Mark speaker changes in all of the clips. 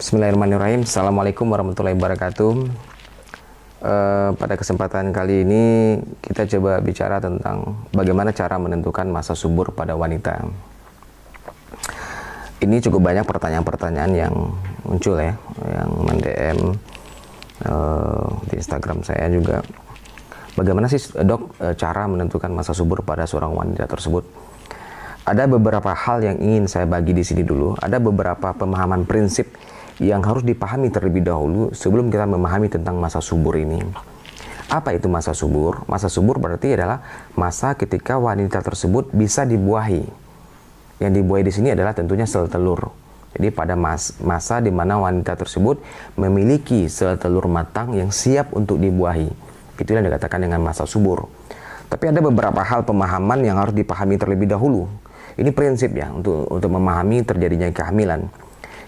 Speaker 1: Bismillahirrahmanirrahim. Assalamualaikum warahmatullahi wabarakatuh. Pada kesempatan kali ini kita coba bicara tentang bagaimana cara menentukan masa subur pada wanita. Ini cukup banyak pertanyaan-pertanyaan yang muncul ya, yang men-DM di Instagram saya juga. Bagaimana sih dok cara menentukan masa subur pada seorang wanita tersebut? Ada beberapa hal yang ingin saya bagi di sini dulu. Ada beberapa pemahaman prinsip yang harus dipahami terlebih dahulu sebelum kita memahami tentang masa subur ini. Apa itu masa subur? Masa subur berarti adalah masa ketika wanita tersebut bisa dibuahi. Yang dibuahi di sini adalah tentunya sel telur. Jadi pada masa di mana wanita tersebut memiliki sel telur matang yang siap untuk dibuahi. Itulah yang dikatakan dengan masa subur. Tapi ada beberapa hal pemahaman yang harus dipahami terlebih dahulu. Ini prinsip ya untuk memahami terjadinya kehamilan.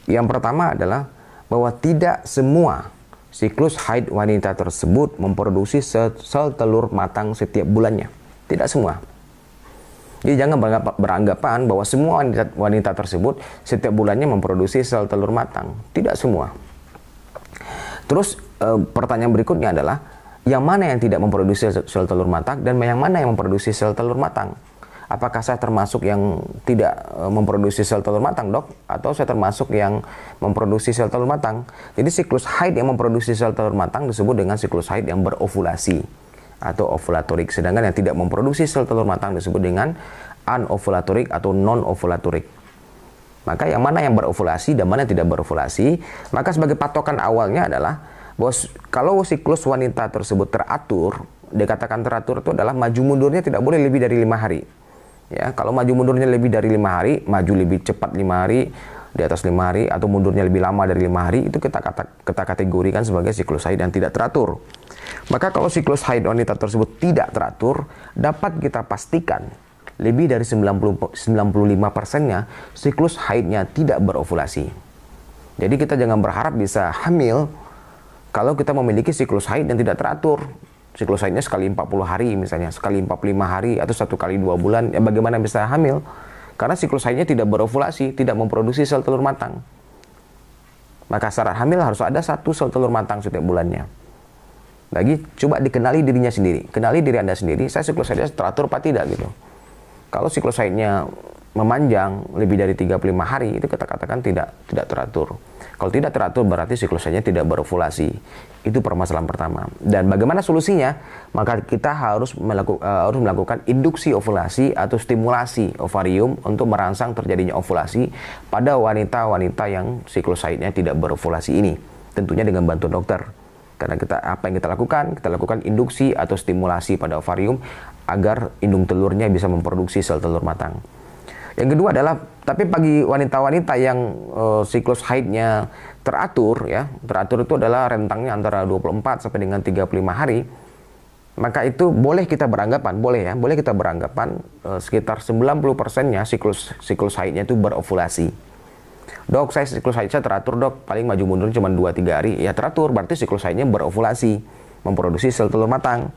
Speaker 1: Yang pertama adalah bahwa tidak semua siklus haid wanita tersebut memproduksi sel telur matang setiap bulannya. Tidak semua. Jadi jangan beranggapan bahwa semua wanita tersebut setiap bulannya memproduksi sel telur matang. Tidak semua. Terus pertanyaan berikutnya adalah, yang mana yang tidak memproduksi sel telur matang dan yang mana yang memproduksi sel telur matang? Apakah saya termasuk yang tidak memproduksi sel telur matang, dok? Atau saya termasuk yang memproduksi sel telur matang? Jadi siklus haid yang memproduksi sel telur matang disebut dengan siklus haid yang berovulasi atau ovulatorik. Sedangkan yang tidak memproduksi sel telur matang disebut dengan anovulatorik atau non-ovulatorik. Maka yang mana yang berovulasi dan mana yang tidak berovulasi, maka sebagai patokan awalnya adalah bahwa kalau siklus wanita tersebut teratur, dikatakan teratur itu adalah maju mundurnya tidak boleh lebih dari 5 hari. Ya, kalau maju mundurnya lebih dari 5 hari, maju lebih cepat 5 hari, di atas 5 hari, atau mundurnya lebih lama dari 5 hari, itu kita kategorikan sebagai siklus haid yang tidak teratur. Maka kalau siklus haid wanita tersebut tidak teratur, dapat kita pastikan lebih dari 95%-nya siklus haidnya tidak berovulasi. Jadi kita jangan berharap bisa hamil kalau kita memiliki siklus haid yang tidak teratur. Siklus haidnya sekali 40 hari misalnya, sekali 45 hari, atau 1 kali 2 bulan, ya bagaimana bisa hamil? Karena siklus haidnya tidak berovulasi, tidak memproduksi sel telur matang. Maka syarat hamil harus ada 1 sel telur matang setiap bulannya. Lagi, coba dikenali dirinya sendiri. Kenali diri Anda sendiri, saya siklus haidnya teratur apa tidak gitu. Kalau siklus haidnya memanjang lebih dari 35 hari, itu kita katakan tidak teratur. Kalau tidak teratur berarti siklus haidnya tidak berovulasi. Itu permasalahan pertama. Dan bagaimana solusinya? Maka kita harus melakukan induksi ovulasi atau stimulasi ovarium untuk merangsang terjadinya ovulasi pada wanita-wanita yang siklus haidnya tidak berovulasi ini. Tentunya dengan bantuan dokter. Karena apa yang kita lakukan? Kita lakukan induksi atau stimulasi pada ovarium agar indung telurnya bisa memproduksi sel telur matang. Yang kedua adalah, tapi bagi wanita-wanita yang siklus haidnya teratur, ya, teratur itu adalah rentangnya antara 24 sampai dengan 35 hari, maka itu boleh kita beranggapan, boleh kita beranggapan sekitar 90%-nya siklus haidnya itu berovulasi. Dok, saya siklus haid saya teratur, dok, paling maju mundur cuma 2-3 hari, ya teratur, berarti siklus haidnya berovulasi, memproduksi sel telur matang.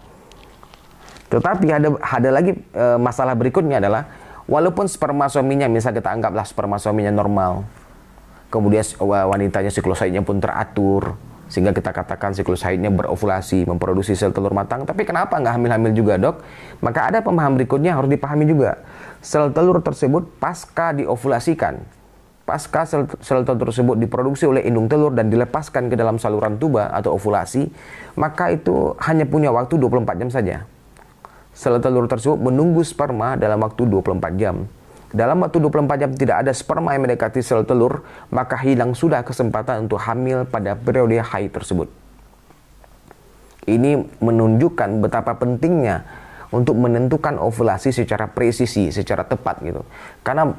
Speaker 1: Tetapi ada lagi masalah berikutnya adalah, walaupun sperma suaminya, misal kita anggaplah sperma suaminya normal, kemudian wanitanya siklus haidnya pun teratur, sehingga kita katakan siklus haidnya berovulasi, memproduksi sel telur matang, tapi kenapa nggak hamil-hamil juga, dok? Maka ada pemahaman berikutnya harus dipahami juga. Sel telur tersebut pasca diovulasikan, pasca sel telur tersebut diproduksi oleh indung telur dan dilepaskan ke dalam saluran tuba atau ovulasi, maka itu hanya punya waktu 24 jam saja. Sel telur tersebut menunggu sperma dalam waktu 24 jam. Dalam waktu 24 jam tidak ada sperma yang mendekati sel telur, maka hilang sudah kesempatan untuk hamil pada periode haid tersebut. Ini menunjukkan betapa pentingnya untuk menentukan ovulasi secara presisi, secara tepat gitu. Karena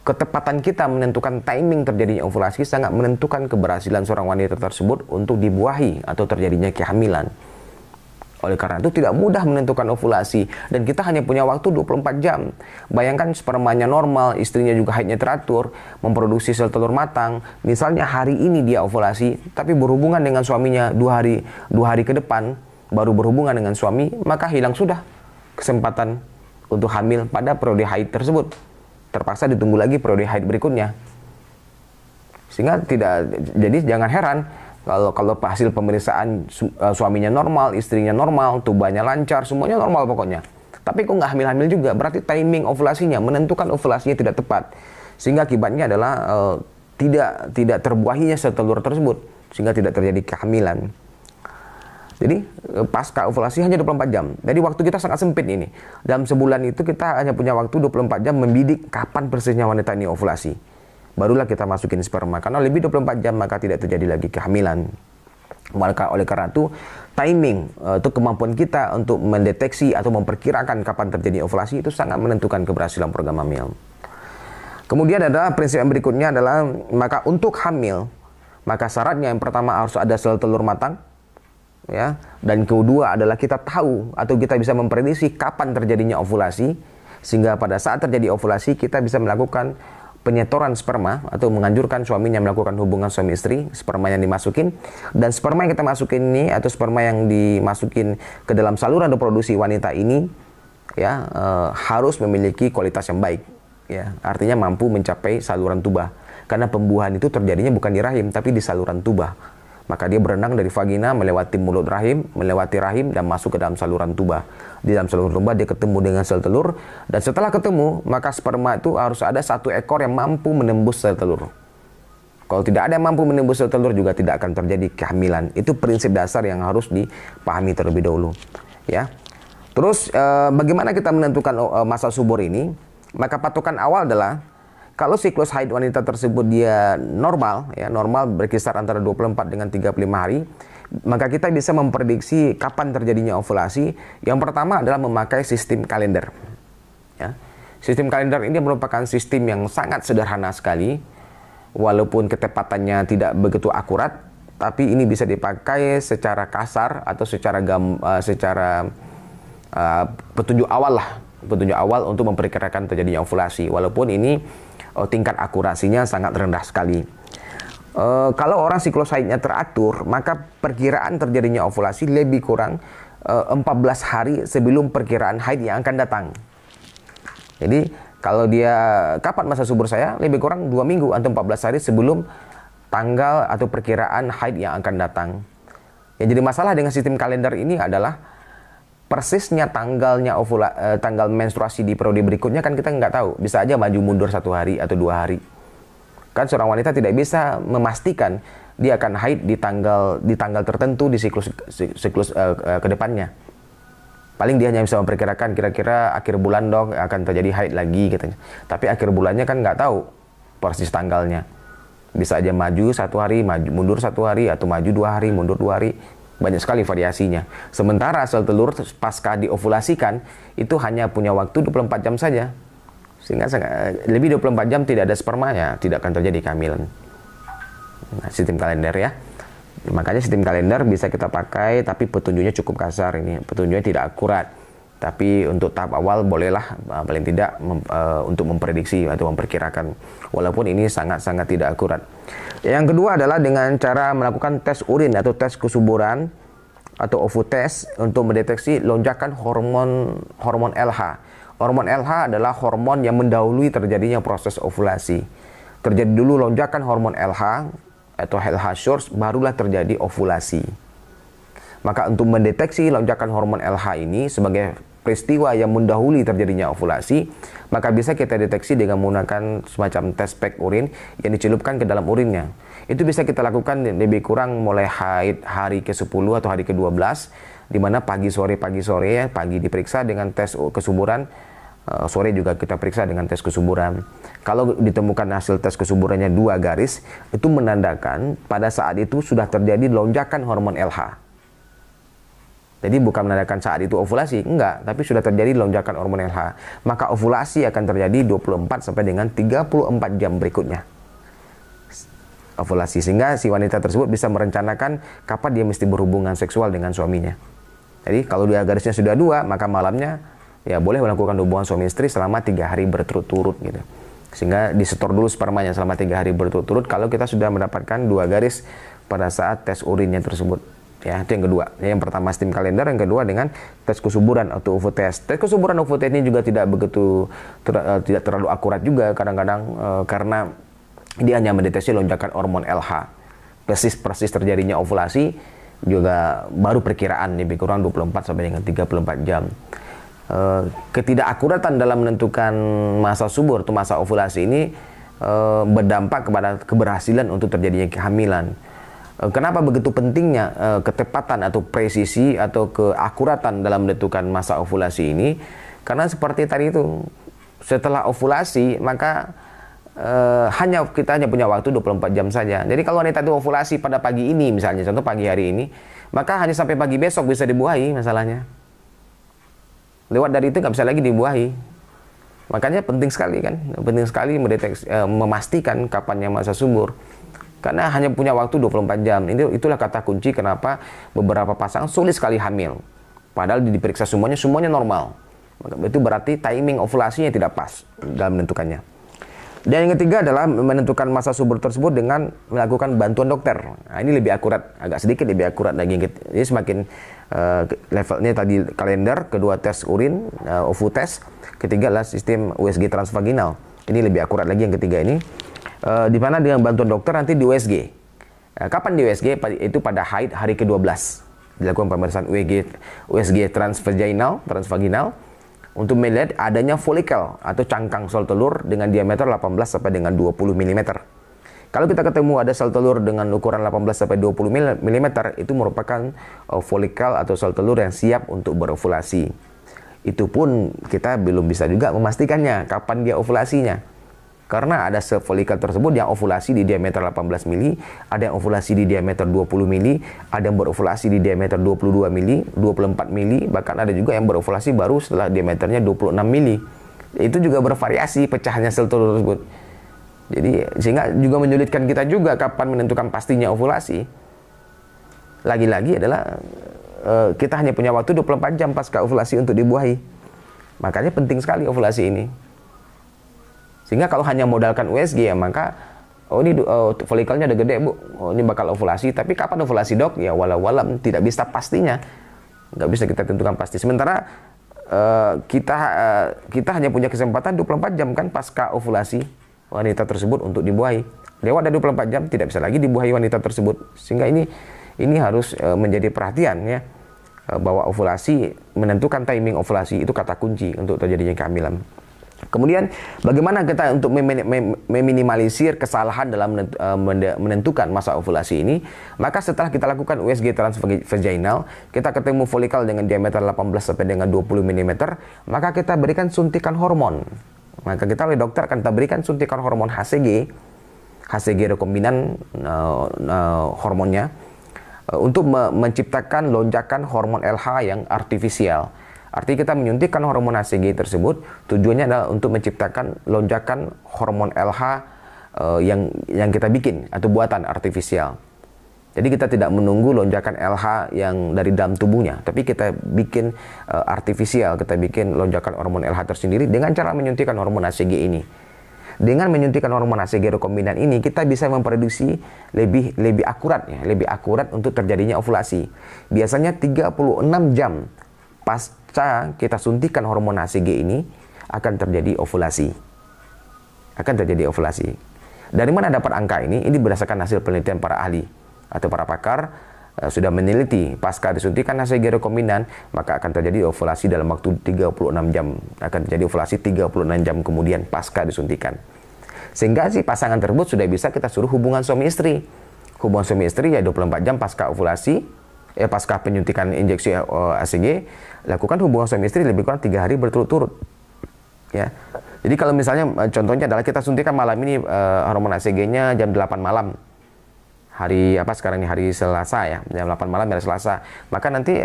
Speaker 1: ketepatan kita menentukan timing terjadinya ovulasi sangat menentukan keberhasilan seorang wanita tersebut untuk dibuahi atau terjadinya kehamilan. Oleh karena itu tidak mudah menentukan ovulasi, dan kita hanya punya waktu 24 jam. Bayangkan spermanya normal, istrinya juga haidnya teratur, memproduksi sel telur matang. Misalnya hari ini dia ovulasi, tapi berhubungan dengan suaminya 2 hari ke depan, baru berhubungan dengan suami, maka hilang sudah kesempatan untuk hamil pada periode haid tersebut. Terpaksa ditunggu lagi periode haid berikutnya. Sehingga jadi jangan heran kalau hasil pemeriksaan suaminya normal, istrinya normal, tubanya lancar, semuanya normal pokoknya. Tapi kok nggak hamil-hamil juga, berarti timing ovulasinya, menentukan ovulasinya tidak tepat. Sehingga akibatnya adalah tidak terbuahinya sel telur tersebut, sehingga tidak terjadi kehamilan. Jadi pasca ovulasi hanya 24 jam. Jadi waktu kita sangat sempit ini. Dalam sebulan itu kita hanya punya waktu 24 jam membidik kapan persisnya wanita ini ovulasi. Barulah kita masukin sperma. Karena lebih 24 jam maka tidak terjadi lagi kehamilan. Maka oleh karena itu timing itu kemampuan kita untuk mendeteksi atau memperkirakan kapan terjadi ovulasi itu sangat menentukan keberhasilan program hamil. Kemudian adalah prinsip yang berikutnya adalah maka untuk hamil maka syaratnya yang pertama harus ada sel telur matang. Ya, dan kedua adalah kita tahu atau kita bisa memprediksi kapan terjadinya ovulasi, sehingga pada saat terjadi ovulasi kita bisa melakukan penyetoran sperma atau menganjurkan suaminya melakukan hubungan suami istri, sperma yang dimasukin, dan sperma yang kita masukin ini atau sperma yang dimasukin ke dalam saluran reproduksi wanita ini ya harus memiliki kualitas yang baik, ya artinya mampu mencapai saluran tuba, karena pembuahan itu terjadinya bukan di rahim tapi di saluran tuba. Maka dia berenang dari vagina, melewati mulut rahim, melewati rahim, dan masuk ke dalam saluran tuba. Di dalam saluran tuba dia ketemu dengan sel telur, dan setelah ketemu, maka sperma itu harus ada satu ekor yang mampu menembus sel telur. Kalau tidak ada yang mampu menembus sel telur, juga tidak akan terjadi kehamilan. Itu prinsip dasar yang harus dipahami terlebih dahulu. Ya. Terus, bagaimana kita menentukan masa subur ini? Maka patokan awal adalah, kalau siklus haid wanita tersebut dia normal, ya normal berkisar antara 24 dengan 35 hari, maka kita bisa memprediksi kapan terjadinya ovulasi. Yang pertama adalah memakai sistem kalender. Ya. Sistem kalender ini merupakan sistem yang sangat sederhana sekali, walaupun ketepatannya tidak begitu akurat, tapi ini bisa dipakai secara kasar atau secara petunjuk awal untuk memperkirakan terjadinya ovulasi. Walaupun ini tingkat akurasinya sangat rendah sekali. Kalau orang siklus haidnya teratur, maka perkiraan terjadinya ovulasi lebih kurang 14 hari sebelum perkiraan haid yang akan datang. Jadi kalau dia kapan masa subur saya, lebih kurang 2 minggu atau 14 hari sebelum tanggal atau perkiraan haid yang akan datang. Yang jadi masalah dengan sistem kalender ini adalah persisnya tanggal menstruasi di periode berikutnya kan kita nggak tahu. Bisa aja maju mundur 1 hari atau 2 hari. Kan seorang wanita tidak bisa memastikan dia akan haid di tanggal tertentu di siklus kedepannya. Paling dia hanya bisa memperkirakan kira-kira akhir bulan dong akan terjadi haid lagi katanya. Tapi akhir bulannya kan nggak tahu persis tanggalnya. Bisa aja maju 1 hari, mundur 1 hari, atau maju 2 hari, mundur 2 hari. Banyak sekali variasinya. Sementara sel telur pasca diovulasikan itu hanya punya waktu 24 jam saja. Sehingga lebih 24 jam tidak ada spermanya, tidak akan terjadi kehamilan. Nah, sistem kalender ya. Makanya sistem kalender bisa kita pakai, tapi petunjuknya cukup kasar ini. Petunjuknya tidak akurat. Tapi untuk tahap awal bolehlah paling tidak untuk memprediksi atau memperkirakan. Walaupun ini sangat-sangat tidak akurat. Yang kedua adalah dengan cara melakukan tes urin atau tes kesuburan atau ovutest untuk mendeteksi lonjakan hormon LH. Hormon LH adalah hormon yang mendahului terjadinya proses ovulasi. Terjadi dulu lonjakan hormon LH atau LH source, barulah terjadi ovulasi. Maka untuk mendeteksi lonjakan hormon LH ini sebagai peristiwa yang mendahului terjadinya ovulasi, maka bisa kita deteksi dengan menggunakan semacam tes pack urin yang dicelupkan ke dalam urinnya. Itu bisa kita lakukan lebih kurang mulai haid hari ke-10 atau hari ke-12, di mana pagi sore ya, pagi diperiksa dengan tes kesuburan, sore juga kita periksa dengan tes kesuburan. Kalau ditemukan hasil tes kesuburannya 2 garis, itu menandakan pada saat itu sudah terjadi lonjakan hormon LH. Jadi bukan menandakan saat itu ovulasi, enggak, tapi sudah terjadi lonjakan hormon LH. Maka ovulasi akan terjadi 24 sampai dengan 34 jam berikutnya. Ovulasi, sehingga si wanita tersebut bisa merencanakan kapan dia mesti berhubungan seksual dengan suaminya. Jadi kalau dia garisnya sudah 2, maka malamnya ya boleh melakukan hubungan suami istri selama 3 hari berturut-turut gitu. Sehingga disetor dulu spermanya selama 3 hari berturut-turut kalau kita sudah mendapatkan 2 garis pada saat tes urinnya tersebut. Ya, itu yang kedua. Yang pertama sistem kalender, yang kedua dengan tes kesuburan atau ovutest. Tes kesuburan ovutest ini juga tidak terlalu akurat juga kadang-kadang karena Dia hanya mendeteksi lonjakan hormon LH. Persis terjadinya ovulasi juga baru perkiraan lebih kurang 24 sampai dengan 34 jam. Ketidakakuratan dalam menentukan masa subur atau masa ovulasi ini berdampak kepada keberhasilan untuk terjadinya kehamilan. Kenapa begitu pentingnya ketepatan atau presisi atau keakuratan dalam menentukan masa ovulasi ini? Karena seperti tadi itu, setelah ovulasi maka kita hanya punya waktu 24 jam saja. Jadi kalau wanita itu ovulasi pada pagi ini misalnya, contoh pagi hari ini, maka hanya sampai pagi besok bisa dibuahi masalahnya. Lewat dari itu nggak bisa lagi dibuahi. Makanya penting sekali kan, penting sekali memastikan kapannya masa subur. Karena hanya punya waktu 24 jam. Itulah kata kunci kenapa beberapa pasangan sulit sekali hamil. Padahal diperiksa semuanya normal. Itu berarti timing ovulasinya tidak pas dalam menentukannya. Dan yang ketiga adalah menentukan masa subur tersebut dengan melakukan bantuan dokter. Nah, ini lebih akurat, agak sedikit lebih akurat lagi. Ini semakin levelnya tadi kalender, kedua tes urin, OVU test, ketiga adalah sistem USG transvaginal. Ini lebih akurat lagi yang ketiga ini. Di mana dengan bantuan dokter nanti di USG. Kapan di USG? Itu pada haid hari ke-12. Dilakukan pemeriksaan USG transvaginal untuk melihat adanya folikel atau cangkang sel telur dengan diameter 18 sampai dengan 20 mm. Kalau kita ketemu ada sel telur dengan ukuran 18 sampai 20 mm, itu merupakan folikel atau sel telur yang siap untuk berovulasi. Itu pun kita belum bisa juga memastikannya kapan dia ovulasinya. Karena ada sel folikel tersebut yang ovulasi di diameter 18 mili, ada yang ovulasi di diameter 20 mili, ada yang berovulasi di diameter 22 mili, 24 mili, bahkan ada juga yang berovulasi baru setelah diameternya 26 mili. Itu juga bervariasi pecahnya sel telur tersebut. Jadi sehingga juga menyulitkan kita juga kapan menentukan pastinya ovulasi. Lagi-lagi adalah kita hanya punya waktu 24 jam pasca ovulasi untuk dibuahi. Makanya penting sekali ovulasi ini. Sehingga kalau hanya modalkan USG ya maka ini folikelnya udah gede bu, ini bakal ovulasi. Tapi kapan ovulasi dok? Ya walau-walam tidak bisa pastinya, nggak bisa kita tentukan pasti. Sementara kita hanya punya kesempatan 24 jam kan pasca ovulasi wanita tersebut untuk dibuahi. Lewat dari 24 jam tidak bisa lagi dibuahi wanita tersebut. Sehingga ini harus menjadi perhatian ya, bahwa ovulasi, menentukan timing ovulasi itu kata kunci untuk terjadinya kehamilan. Kemudian bagaimana kita untuk meminimalisir kesalahan dalam menentukan masa ovulasi ini? Maka setelah kita lakukan USG transvaginal, kita ketemu folikel dengan diameter 18 sampai dengan 20 mm, maka kita berikan suntikan hormon. Maka kita oleh dokter akan kita berikan suntikan hormon HCG rekombinan hormonnya untuk menciptakan lonjakan hormon LH yang artifisial. Artinya kita menyuntikkan hormon HCG tersebut tujuannya adalah untuk menciptakan lonjakan hormon LH yang kita bikin atau buatan artifisial. Jadi kita tidak menunggu lonjakan LH yang dari dalam tubuhnya, tapi kita bikin artifisial, kita bikin lonjakan hormon LH tersendiri dengan cara menyuntikkan hormon HCG ini. Dengan menyuntikkan hormon HCG rekombinan ini, kita bisa memproduksi lebih akurat ya, lebih akurat untuk terjadinya ovulasi. Biasanya 36 jam pasca kita suntikan hormon HCG ini akan terjadi ovulasi. Dari mana dapat angka ini? Ini berdasarkan hasil penelitian para ahli atau para pakar sudah meneliti pasca disuntikan HCG rekombinan maka akan terjadi ovulasi dalam waktu 36 jam. Akan terjadi ovulasi 36 jam kemudian pasca disuntikan. Sehingga si pasangan tersebut sudah bisa kita suruh hubungan suami istri. Hubungan suami istri ya 24 jam pasca ovulasi. Pasca penyuntikan injeksi HCG, lakukan hubungan suami istri lebih kurang 3 hari berturut-turut. Ya. Jadi kalau misalnya contohnya adalah kita suntikan malam ini hormon HCG-nya jam 8 malam. Hari apa sekarang ini? Hari Selasa ya, jam 8 malam hari Selasa. Maka nanti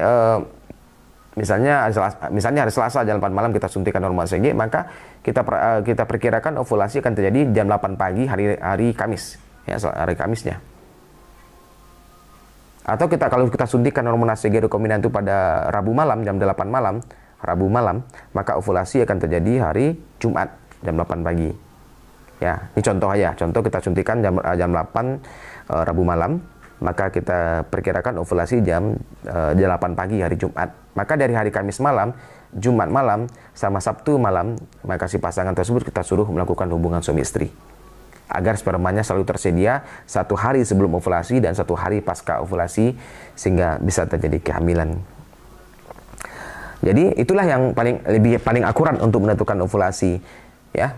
Speaker 1: misalnya hari Selasa jam 8 malam kita suntikan hormon HCG, maka kita perkirakan ovulasi akan terjadi jam 8 pagi hari Kamis. Ya, hari Kamisnya. Atau kalau kita suntikan hormon HCG rekombinan itu pada Rabu malam, jam 8 malam, maka ovulasi akan terjadi hari Jumat, jam 8 pagi. Ya, ini contoh aja. Contoh kita suntikan jam 8 Rabu malam, maka kita perkirakan ovulasi jam 8 pagi hari Jumat. Maka dari hari Kamis malam, Jumat malam, sama Sabtu malam, maka si pasangan tersebut kita suruh melakukan hubungan suami istri. agar spermanya selalu tersedia 1 hari sebelum ovulasi dan 1 hari pasca ovulasi sehingga bisa terjadi kehamilan. Jadi itulah yang paling akurat untuk menentukan ovulasi, ya.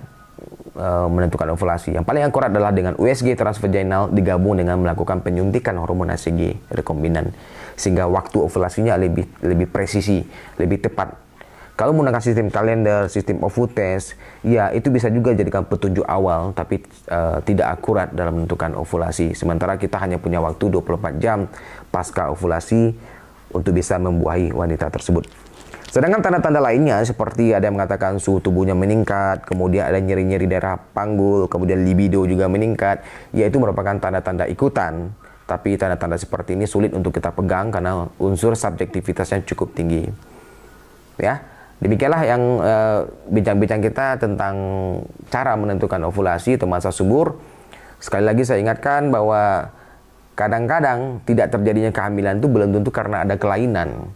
Speaker 1: Menentukan ovulasi. Yang paling akurat adalah dengan USG transvaginal digabung dengan melakukan penyuntikan hormon HCG rekombinan sehingga waktu ovulasinya lebih presisi, lebih tepat. Kalau menggunakan sistem kalender, sistem Ovutest, ya itu bisa juga jadikan petunjuk awal tapi tidak akurat dalam menentukan ovulasi. Sementara kita hanya punya waktu 24 jam pasca ovulasi untuk bisa membuahi wanita tersebut. Sedangkan tanda-tanda lainnya seperti ada yang mengatakan suhu tubuhnya meningkat, kemudian ada nyeri-nyeri daerah panggul, kemudian libido juga meningkat, yaitu merupakan tanda-tanda ikutan. Tapi tanda-tanda seperti ini sulit untuk kita pegang karena unsur subjektivitasnya cukup tinggi. Ya, demikianlah yang bincang-bincang kita tentang cara menentukan ovulasi atau masa subur. Sekali lagi saya ingatkan bahwa kadang-kadang tidak terjadinya kehamilan itu belum tentu karena ada kelainan.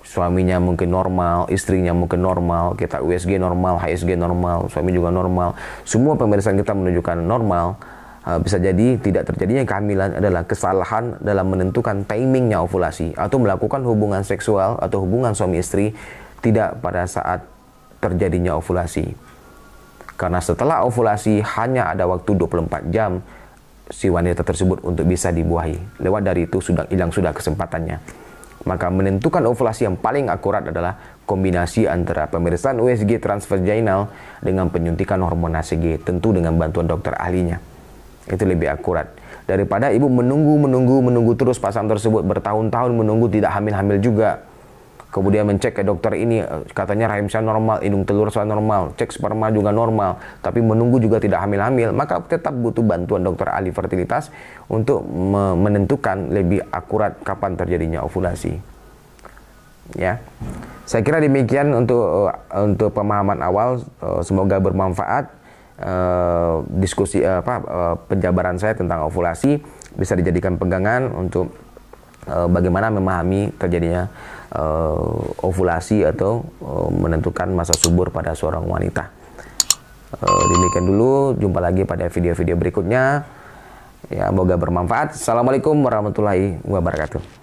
Speaker 1: Suaminya mungkin normal, istrinya mungkin normal, kita USG normal, HSG normal, suami juga normal. Semua pemeriksaan kita menunjukkan normal. Bisa jadi tidak terjadinya kehamilan adalah kesalahan dalam menentukan timingnya ovulasi atau melakukan hubungan seksual atau hubungan suami istri tidak pada saat terjadinya ovulasi. Karena setelah ovulasi hanya ada waktu 24 jam si wanita tersebut untuk bisa dibuahi. Lewat dari itu sudah hilang kesempatannya. Maka menentukan ovulasi yang paling akurat adalah kombinasi antara pemeriksaan USG transvaginal dengan penyuntikan hormon HCG, tentu dengan bantuan dokter ahlinya. Itu lebih akurat daripada ibu menunggu terus pasangan tersebut bertahun-tahun menunggu tidak hamil-hamil juga. Kemudian mencek ke dokter ini, katanya rahim saya normal, indung telur saya normal, cek sperma juga normal, tapi menunggu juga tidak hamil-hamil, maka tetap butuh bantuan dokter ahli fertilitas untuk menentukan lebih akurat kapan terjadinya ovulasi. Ya, saya kira demikian untuk pemahaman awal. Semoga bermanfaat. Diskusi penjabaran saya tentang ovulasi bisa dijadikan pegangan untuk bagaimana memahami terjadinya ovulasi atau menentukan masa subur pada seorang wanita. Demikian dulu, jumpa lagi pada video-video berikutnya. Ya, semoga bermanfaat. Assalamualaikum warahmatullahi wabarakatuh.